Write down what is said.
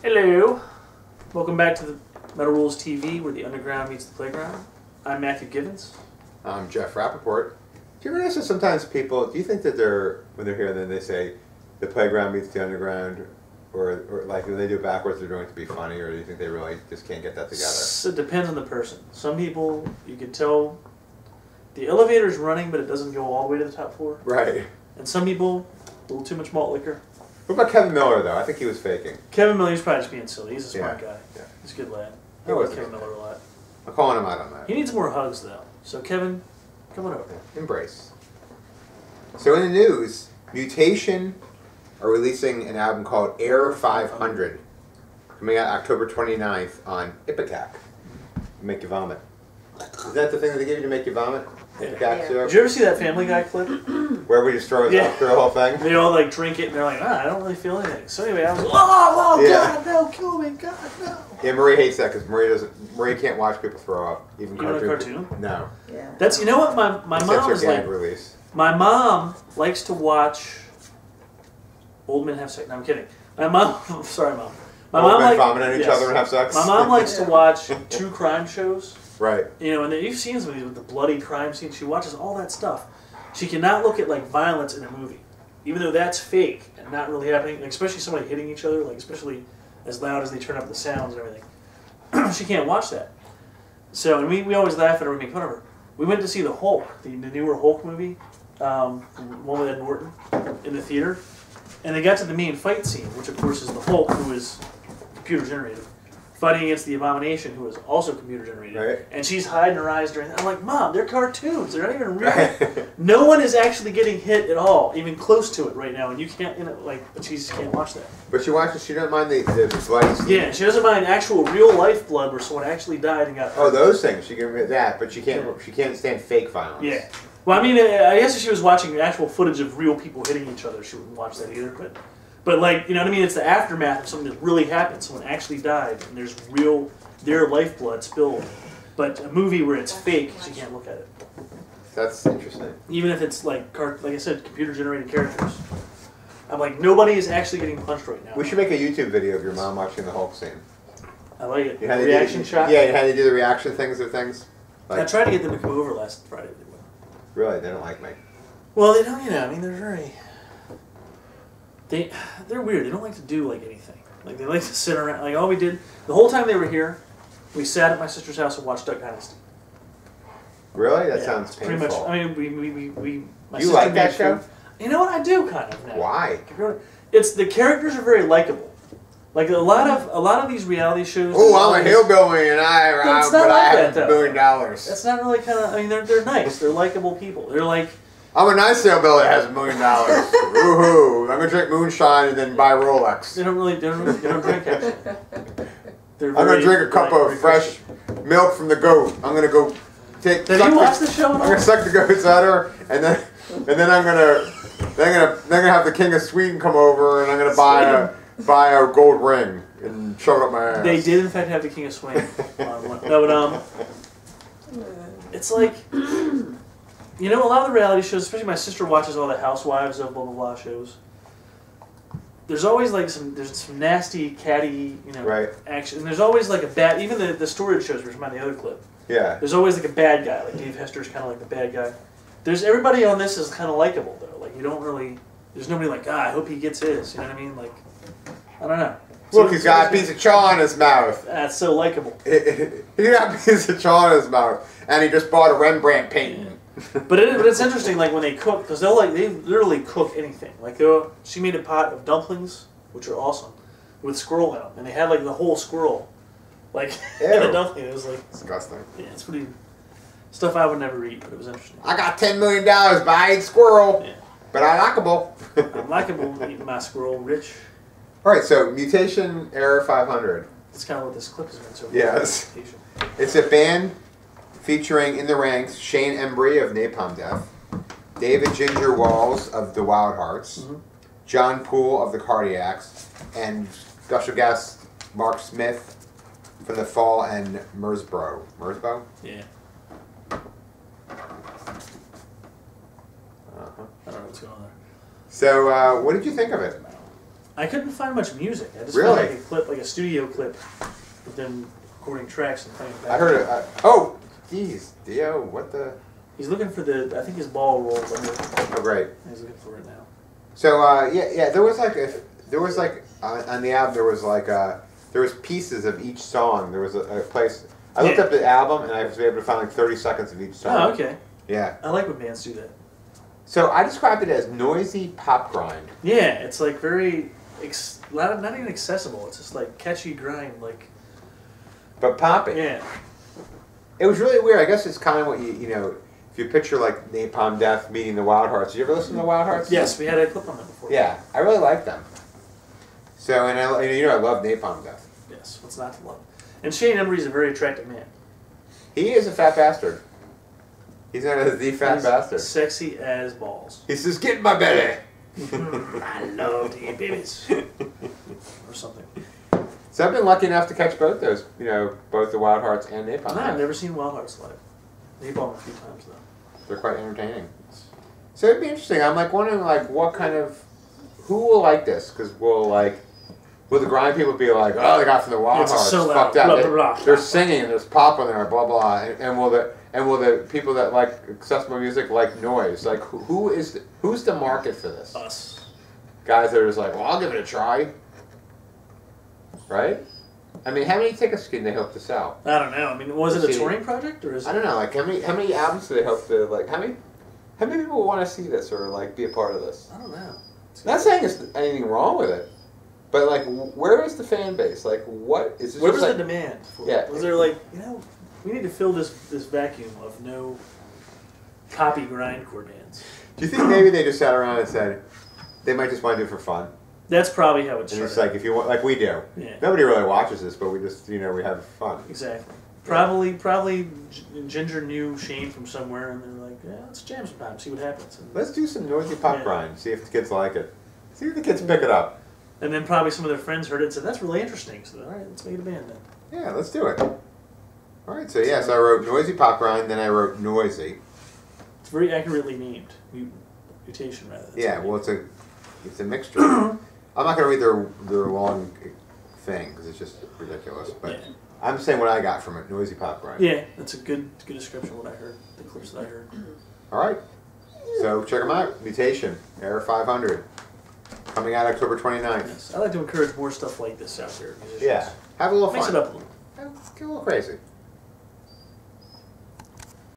Hello. Welcome back to the Metal Rules TV, where the underground meets the playground. I'm Matthew Givens. I'm Jeff Rappaport. Do you ever notice that sometimes people, do you think that when they're here, then they say the playground meets the underground, or like when they do it backwards, they're doing it to be funny, or do you think they really just can't get that together? It depends on the person. Some people, you can tell the elevator's running, but it doesn't go all the way to the top floor. Right. And some people, a little too much malt liquor. What about Kevin Miller, though? I think he was faking. Kevin Miller's probably just being silly. He's a smart guy. Yeah. He's a good lad. He I like was. Kevin Miller a lot. I'm calling him out on that. He needs more hugs, though. So, Kevin, come on over. Embrace. So in the news, Mutation are releasing an album called Air 500, coming out October 29th on Ipecac. Make you vomit. Is that the thing that they give you to make you vomit? Yeah. Ipecac syrup? Did you ever see that Family Guy clip? Where we just throw it up through the whole thing? They all like drink it and they're like, I don't really feel anything. So anyway, I was like, oh Yeah. God, no, kill me, God, no. Yeah, Marie hates that because Marie can't watch people throw up. Even a cartoon? No. Yeah. That's, you know what my mom is like. Release. My mom likes to watch old men have sex. No, I'm kidding. My mom, sorry, Mom. My Old mom men like, vomit on each other and have sex? My mom likes to watch true crime shows. Right. You know, and you've seen some of these with the bloody crime scenes. She watches all that stuff. She cannot look at like violence in a movie, even though that's fake and not really happening. Like, especially somebody hitting each other, like especially as loud as they turn up the sounds and everything. She can't watch that. So, and we always laugh at her and make fun of her. We went to see the Hulk, the newer Hulk movie, one with Ed Norton, in the theater, and they got to the main fight scene, which of course is the Hulk, who is computer generated, fighting against the Abomination, who is also computer generated. Right. And she's hiding her eyes during that. I'm like, Mom, they're cartoons. They're not even real. No one is actually getting hit at all, even close to it right now, and you can't, you know, like, but she just can't watch that. But she watches, she doesn't mind the bloody scene. Yeah, she doesn't mind actual real life blood where someone actually died and got hurt. Oh, those things. She can admit that, but she can't stand fake violence. Yeah. Well, I mean, I guess if she was watching actual footage of real people hitting each other, she wouldn't watch that either. But like, you know what I mean? It's the aftermath of something that really happened. Someone actually died, and there's real, their lifeblood spilled. But a movie where it's fake, she can't look at it. That's interesting. Even if it's like I said, computer-generated characters. I'm like, nobody is actually getting punched right now. We should make a YouTube video of your mom watching the Hulk scene. I like it. The Reaction shot? Yeah, you had to do the reaction things of things. Like, I tried to get them to come over last Friday. They wouldn't. Really? They don't like me. Well, they don't, you know, I mean, they're very... They're weird. They don't like to do, like, anything. Like, they like to sit around. Like, all we did... The whole time they were here, we sat at my sister's house and watched Duck Dynasty. Really? That Yeah, sounds painful. pretty much. I mean, my You sister like that made show? food. You know what? I do, kind of, now. Why? It's... The characters are very likable. Like, a lot of these reality shows... Oh, I'm a hillbilly and I have $1 billion. That's not really kind of... I mean, they're nice. They're likable people. They're like... I'm a nice hillbilly that has $1 million. Woohoo! I'm gonna drink moonshine and then buy Rolex. They don't drink, actually. I'm gonna drink a cup of fresh milk from the goat. I'm gonna go take. Have you watched the show? I'm gonna suck the goat's udder, and then I'm gonna have the king of Sweden come over, and I'm gonna buy a gold ring and shove it up my ass. They did in fact have the king of Sweden on one. No, but it's like. You know, a lot of the reality shows, especially my sister watches all the Housewives of blah blah blah shows. There's always like some nasty, catty, you know, action. And there's always like a bad, even the storage shows, which is the other clip. Yeah. There's always like a bad guy, like Dave Hester's kind of like the bad guy. Everybody on this is kind of likable though. Like you don't really, there's nobody like, I hope he gets his. You know what I mean? Like, I don't know. Look, he's got a piece of chaw in his mouth. That's so likable. He got a piece of chaw in his mouth, and he just bought a Rembrandt painting. But it's interesting, like when they cook, because they literally cook anything. Like she made a pot of dumplings, which are awesome, with squirrel in them, and they had like the whole squirrel, like in the dumpling. It was like disgusting. Yeah, it's pretty stuff I would never eat, but it was interesting. I got $10 million, but I ate squirrel. Yeah. But I'm likable. I'm likable eating my squirrel, rich. All right, so Mutation Era 500. That's kind of what this clip has been so far. Yes. It's a band featuring in the ranks Shane Embry of Napalm Death, David Ginger Walls of the Wildhearts, John Poole of the Cardiacs, and special guest Mark Smith from The Fall and Mersbo. Mersbo? Yeah. I don't know what's going on there. So, what did you think of it? I couldn't find much music. I just Really? found like a clip, like a studio clip, with them recording tracks and playing back. I heard it. Oh, geez, Dio, what the? He's looking for the. I think his ball rolled under. Oh, great. He's looking for it now. So yeah, there was like on the album there was like there was pieces of each song. There was a place. I looked up the album and I was able to find like 30 seconds of each song. Oh, okay. Yeah. I like when bands do that. So I described it as noisy pop grind. Yeah, it's like very not even accessible. It's just like catchy grind, like. But popping. Yeah. It was really weird. I guess it's kind of what you know. If you picture like Napalm Death meeting the Wildhearts. Did you ever listen to the Wildhearts? Yes, we had a clip on them before. Yeah, I really like them. So and I love Napalm Death. Yes, what's not to love? And Shane Embry's a very attractive man. He is a fat bastard. He's known as the fat bastard. Sexy as balls. He says, "Get in my belly." I love to eat babies. Or something. So I've been lucky enough to catch both those, both the Wildhearts and Napalm. No, I've never seen Wildhearts live. Napalm a few times though. They're quite entertaining. So it'd be interesting. I'm like wondering like what kind of, who will like this? Because will the grind people be like, oh, they got from the Wildhearts, so fucked loud. up. Blah, blah, blah. They're singing and there's pop in there, blah blah. And will the people that like accessible music like noise? Like who's the market for this? Us. Guys that are just like, well, I'll give it a try. Right? I mean, how many tickets can they hope to sell? I don't know. I mean, was it a touring project or is it? I don't know. Like, how many albums do they hope to like? How many people want to see this or like be a part of this? I don't know. Not saying there's anything wrong with it, but like, where is the fan base? Like, what is this? Where was like, the demand for yeah. it? Was there like, we need to fill this vacuum of no copy grindcore bands? Do you think maybe they just sat around and said they might just want to do it for fun? That's probably how it started. And it's like if you want, like we do. Yeah. Nobody really watches this, but we just we have fun. Exactly. Probably Ginger knew Shane from somewhere, and they're like, yeah, let's jam sometime, see what happens. And, Let's do some noisy pop grind. See if the kids like it. See if the kids pick it up. and then probably some of their friends heard it and said, that's really interesting. So all right, let's make it a band then. Yeah, let's do it. All right, so yeah, so I wrote noisy pop grind, then I wrote noisy. It's very accurately named. Mutation, rather. Yeah, well, it's a mixture. I'm not going to read their long thing because it's just ridiculous. But Yeah. I'm saying what I got from it, noisy pop grind. Yeah, that's a good description of what I heard, the clips that I heard. All right, so check them out. Mutation, Air 500, coming out October 29th. Yes. I like to encourage more stuff like this out there. Musicians. Yeah, have a little fun. Mix it up a little. Get a little crazy.